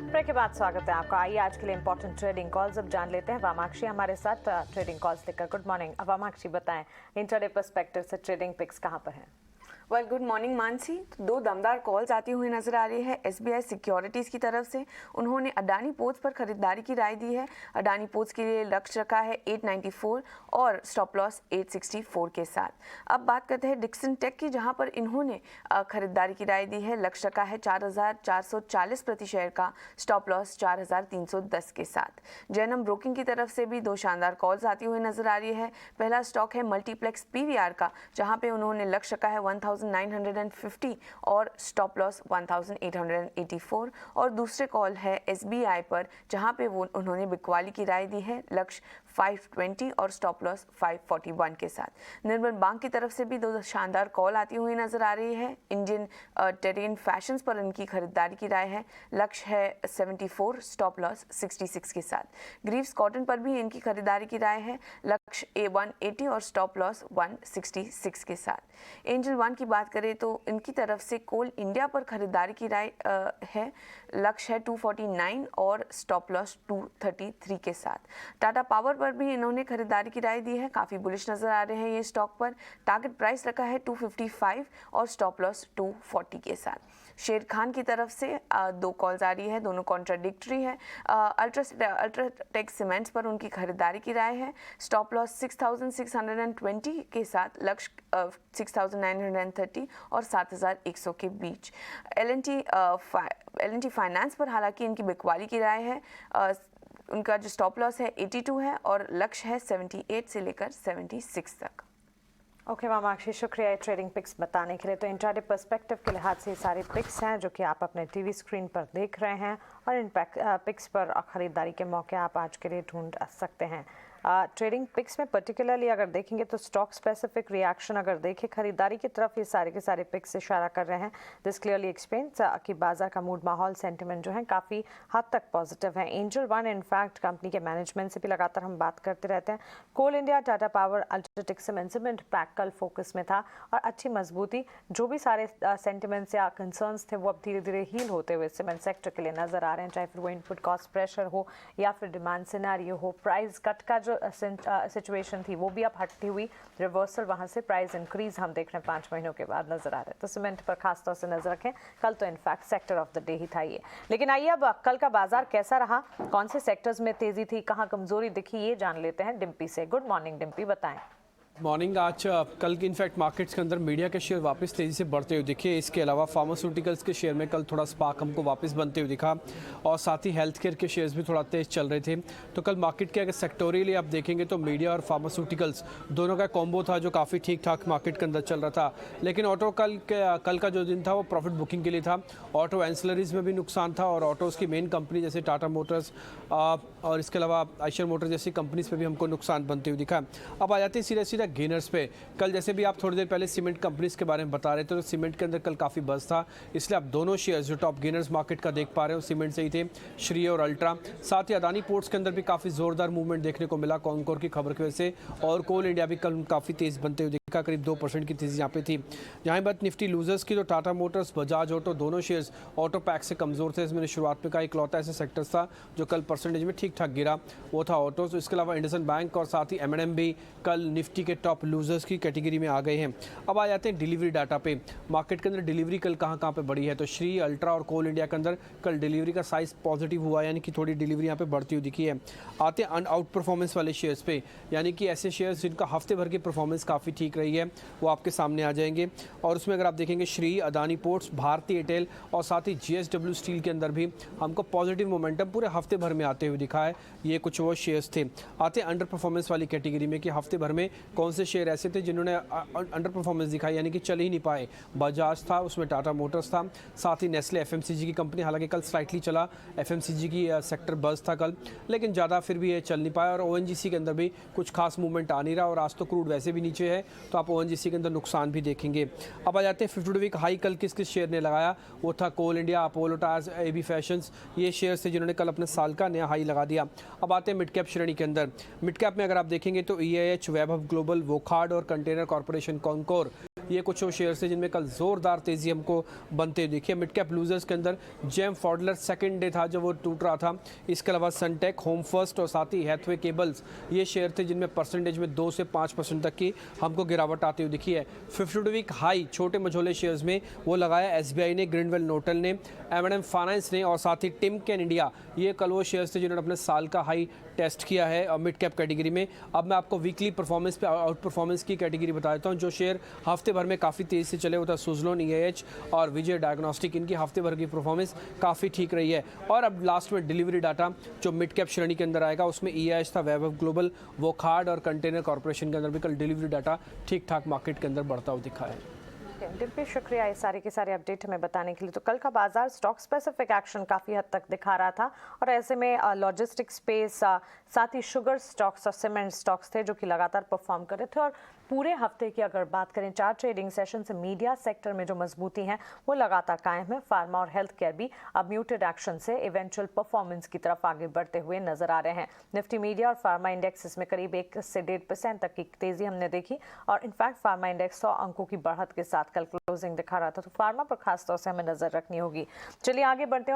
Break के बाद स्वागत है आपका। आइए आज के लिए इंपॉर्टेंट ट्रेडिंग कॉल्स अब जान लेते हैं। वामाक्षी हमारे साथ ट्रेडिंग कॉल्स लेकर। गुड मॉर्निंग वामाक्षी, बताएं इंटरडे पर्सपेक्टिव से ट्रेडिंग पिक्स कहां पर हैं? Good morning Mansi. दो दमदार कॉल्स आती हुई नजर आ रही है एसबीआई सिक्योरिटीज़ की तरफ से। उन्होंने अडानी पोर्ट्स पर खरीदारी की राय दी है। अडानी पोर्ट्स के लिए लक्ष्य रखा है 894 और स्टॉप लॉस 864 के साथ। अब बात करते हैं डिक्सन टेक की, जहां पर इन्होंने खरीदारी की राय दी है। लक्ष्य रखा है 4440 प्रति शेयर का, स्टॉप लॉस 4310 के साथ। जैनम ब्रोकिंग की तरफ से भी दो शानदार कॉल्स आती हुई नजर आ रही है। पहला स्टॉक है मल्टीप्लेक्स पीवीआर का, जहां पे उन्होंने लक्ष्य रखा है 1950 और स्टॉप लॉस 1884। और दूसरे कॉल है एसबीआई पर, जहां पे उन्होंने बिकवाली की राय दी है। लक्ष्य 520 और स्टॉप लॉस 541 के साथ। निर्मल बैंक की तरफ से भी दो शानदार कॉल आती हुई नजर आ रही है। इंडियन टेरियन फैशंस पर इनकी खरीदारी की राय है। लक्ष्य है 74, स्टॉप लॉस 66 के साथ। ग्रीव्स कॉटन पर भी इनकी खरीदारी की राय है। लक्ष्य A180 और स्टॉप लॉस 166 के साथ। एंजल वन की बात करें तो इनकी तरफ से कोल इंडिया पर खरीदारी की राय है। लक्ष्य है 249 और स्टॉप लॉस 233 के साथ। टाटा पावर पर भी इन्होंने खरीदारी की राय दी है। काफ़ी बुलिश नजर आ रहे हैं ये स्टॉक पर। टारगेट प्राइस रखा है 255 और स्टॉप लॉस 240 के साथ। शेर खान की तरफ से दो कॉल्स आ रही है, दोनों कॉन्ट्राडिक्टरी है। अल्ट्राटेक सीमेंट्स पर उनकी खरीदारी की राय है। स्टॉप लॉस 6620 के साथ, लक्ष्य 6930 और 7100 के बीच। एल&टी फाइनेंस पर हालांकि इनकी बिकवाली की राय है। उनका जो स्टॉप लॉस है 82 है और लक्ष्य है 78 से लेकर 76 तक। ओके वामाक्षी, शुक्रिया ट्रेडिंग पिक्स बताने के लिए। तो इंट्राडे पर्सपेक्टिव के लिहाज से सारे पिक्स हैं जो कि आप अपने टीवी स्क्रीन पर देख रहे हैं, और इन पिक्स पर खरीदारी के मौके आप आज के लिए ढूंढ सकते हैं। ट्रेडिंग पिक्स में पर्टिकुलरली अगर देखेंगे तो स्टॉक स्पेसिफिक रिएक्शन अगर देखें खरीदारी की तरफ, ये सारे के सारे पिक्स इशारा कर रहे हैं। दिस क्लियरली एक्सप्लेन्स कि बाजार का मूड, माहौल, सेंटिमेंट जो है काफ़ी हद तक पॉजिटिव है। एंजल वन इनफैक्ट कंपनी के मैनेजमेंट से भी लगातार हम बात करते रहते हैं। कोल इंडिया, टाटा पावर, अल्ट्राटेक सीमेंट पैक कल फोकस में था, और अच्छी मजबूती, जो भी सारे सेंटिमेंट्स या कंसर्न्स थे वो अब धीरे धीरे हील होते हुए सीमेंट सेक्टर के लिए नजर आ रहे हैं। चाहे फिर वो इनपुट कॉस्ट प्रेशर हो या फिर डिमांड सिनेरियो हो, प्राइस कट का जो सिचुएशन थी वो भी अब हटती हुई रिवर्सल, वहां से प्राइस इंक्रीज हम देख रहे हैं 5 महीनों के बाद नजर आ रहे हैं। तो सीमेंट पर खासतौर से नजर रखें। कल तो in fact sector of the day ही था ये। लेकिन आइए अब कल का बाजार कैसा रहा, कौन से सेक्टर्स में तेजी थी, कहाँ कमजोरी दिखी, ये जान लेते हैं डिम्पी से। गुड मॉर्निंग डिम्पी, बताएं। मॉर्निंग। आज कल के इनफैक्ट मार्केट्स के अंदर मीडिया के शेयर वापस तेज़ी से बढ़ते हुए दिखे। इसके अलावा फार्मास्यूटिकल्स के शेयर में कल थोड़ा स्पार्क हमको वापस बनते हुए दिखा, और साथ ही हेल्थ केयर के शेयर्स भी थोड़ा तेज़ चल रहे थे। तो कल मार्केट के अगर सेक्टोरियली आप देखेंगे तो मीडिया और फार्मास्यूटिकल्स दोनों का कॉम्बो था जो काफ़ी ठीक ठाक मार्केट के अंदर चल रहा था। लेकिन ऑटो कल का जो दिन था वो प्रॉफिट बुकिंग के लिए था। ऑटो एंसिलरीज में भी नुकसान था, और ऑटोज़ की मेन कंपनी जैसे टाटा मोटर्स और इसके अलावा आयशर मोटर्स जैसी कंपनीज पे भी हमको नुकसान बनते हुए दिखा। अब आ जाते हैं सीधा गेनर्स पे। कल जैसे भी आप थोड़ी देर पहले सीमेंट कंपनीज के बारे में बता रहे थे, तो सीमेंट के अंदर कल काफ़ी बज़ था, इसलिए आप दोनों शेयर्स जो टॉप गेनर्स मार्केट का देख पा रहे हो सीमेंट से ही थे, श्री और अल्ट्रा। साथ ही अदानी पोर्ट्स के अंदर भी काफ़ी जोरदार मूवमेंट देखने को मिला कॉनकोर की खबर की वजह से, और कोल इंडिया भी कल काफ़ी तेज़ बनते हुए दिखा, करीब 2% की तेज़ी यहाँ पे थी। यहाँ बात निफ्टी लूजर्स की, तो टाटा मोटर्स, बजाज ऑटो दोनों शेयर्स ऑटो पैक से कमज़ोर थे। मैंने शुरुआत में कहा इकलौता ऐसे सेक्टर्स था जो कल परसेंटेज में ठीक ठाक गिरा, वो था ऑटोज। इसके अलावा इंडसन बैंक और साथ ही M&M भी कल निफ्टी के टॉप लूजर्स की कैटेगरी में आ गए हैं। अब आ जाते हैं डिलीवरी डाटा पे। मार्केट के अंदर डिलीवरी कल कहाँ पे बढ़ी है, तो श्री, अल्ट्रा और कोल इंडिया के अंदर कल डिलीवरी का साइज पॉजिटिव हुआ, यानी कि थोड़ी डिलीवरी यहाँ पे बढ़ती हुई दिखी है। आते हैं आउट परफॉर्मेंस वाले शेयर्स पे, यानी कि ऐसे शेयर्स जिनका हफ्ते भर की परफॉर्मेंस काफ़ी ठीक रही है, वो आपके सामने आ जाएंगे। और उसमें अगर आप देखेंगे श्री, अदानी पोर्ट्स, भारती एयरटेल और साथ ही JSW स्टील के अंदर भी हमको पॉजिटिव मोमेंटम पूरे हफ्ते भर में आते हुए दिखा है। ये कुछ वो शेयर्स थे। आते हैं अंडर परफॉर्मेंस वाली कैटेगरी में कि हफ्ते भर में कौन से शेयर ऐसे थे जिन्होंने अंडर परफॉर्मेंस दिखाई, यानी कि चल ही नहीं पाए। बजाज था, उसमें टाटा मोटर्स था, साथ ही नेस्ले FMCG की कंपनी, हालांकि कल स्लाइटली चला, FMCG की सेक्टर बज़ था कल, लेकिन ज़्यादा फिर भी ये चल नहीं पाया। और ONGC के अंदर भी कुछ खास मूवमेंट आ नहीं रहा, और आज तो क्रूड वैसे भी नीचे है, तो आप ONGC के अंदर नुकसान भी देखेंगे। अब आ जाते हैं 52 वीक हाई कल किस किस शेयर ने लगाया, वो था कोल इंडिया, अपोलो टायर्स, AB फैशंस, ये शेयर थे जिन्होंने कल अपने साल का नया हाई लगा दिया। अब आते हैं मिड कैप श्रेणी के अंदर। मिड कैप में अगर आप देखेंगे तो EIH, वैभव ग्लोबल, वोखार्ड और कंटेनर कॉर्पोरेशन कॉनकोर ये कुछ वो शेयर्स थे जिनमें कल जोरदार तेजी हमको बनते हुए दिखी है। मिड कैप लूजर्स के अंदर जेम फॉडलर सेकंड डे था जब वो टूट रहा था। इसके अलावा सनटेक, होम फर्स्ट और साथ ही हैथवे केबल्स ये शेयर थे जिनमें परसेंटेज में 2 से 5% तक की हमको गिरावट आती हुई दिखी है। 52 वीक हाई छोटे मझोले शेयर्स में वो लगाया एसबीआई ने, ग्रिंडवेल नोटल ने, एम&एम फाइनेंस ने और साथ ही टिमकेन इंडिया। ये कल वो शेयर्स थे जिन्होंने अपने साल का हाई टेस्ट किया है और मिड कैप कैटेगरी में। अब मैं आपको वीकली परफॉर्मेंस पे आउट परफॉर्मेंस की कैटेगरी बता देता हूँ। जो शेयर हफ्ते भर में काफ़ी तेज़ी से चले, वो था सुजलोन, ईएएच और विजय डायग्नोस्टिक। इनकी हफ्ते भर की परफॉर्मेंस काफ़ी ठीक रही है। और अब लास्ट में डिलीवरी डाटा जो मिड कैप श्रेणी के अंदर आएगा उसमें ईएएच था, वैभव ग्लोबल, वोखार्ड और कंटेनर कॉर्पोरेशन के अंदर भी कल डिलीवरी डाटा ठीक ठाक मार्केट के अंदर बढ़ता हुआ दिखा है। डिम्पी, शुक्रिया ये सारी की सारी अपडेट हमें बताने के लिए। तो कल का बाजार स्टॉक स्पेसिफिक एक्शन काफ़ी हद तक दिखा रहा था और ऐसे में लॉजिस्टिक स्पेस, साथ ही शुगर स्टॉक्स और सीमेंट स्टॉक्स थे जो कि लगातार परफॉर्म कर रहे थे। और पूरे हफ्ते की अगर बात करें 4 ट्रेडिंग सेशन से मीडिया सेक्टर में जो मजबूती है वो लगातार कायम है। फार्मा और हेल्थ केयर भी अब म्यूटेड एक्शन से इवेंचुअल परफॉर्मेंस की तरफ आगे बढ़ते हुए नजर आ रहे हैं। निफ्टी मीडिया और फार्मा इंडेक्स इसमें करीब 1 से 1.5% तक की तेजी हमने देखी और इनफैक्ट फार्मा इंडेक्स 100 अंकों की बढ़त के साथ कल क्लोजिंग दिखा रहा था। तो फार्मा पर खासतौर से हमें नजर रखनी होगी। चलिए आगे बढ़ते हैं।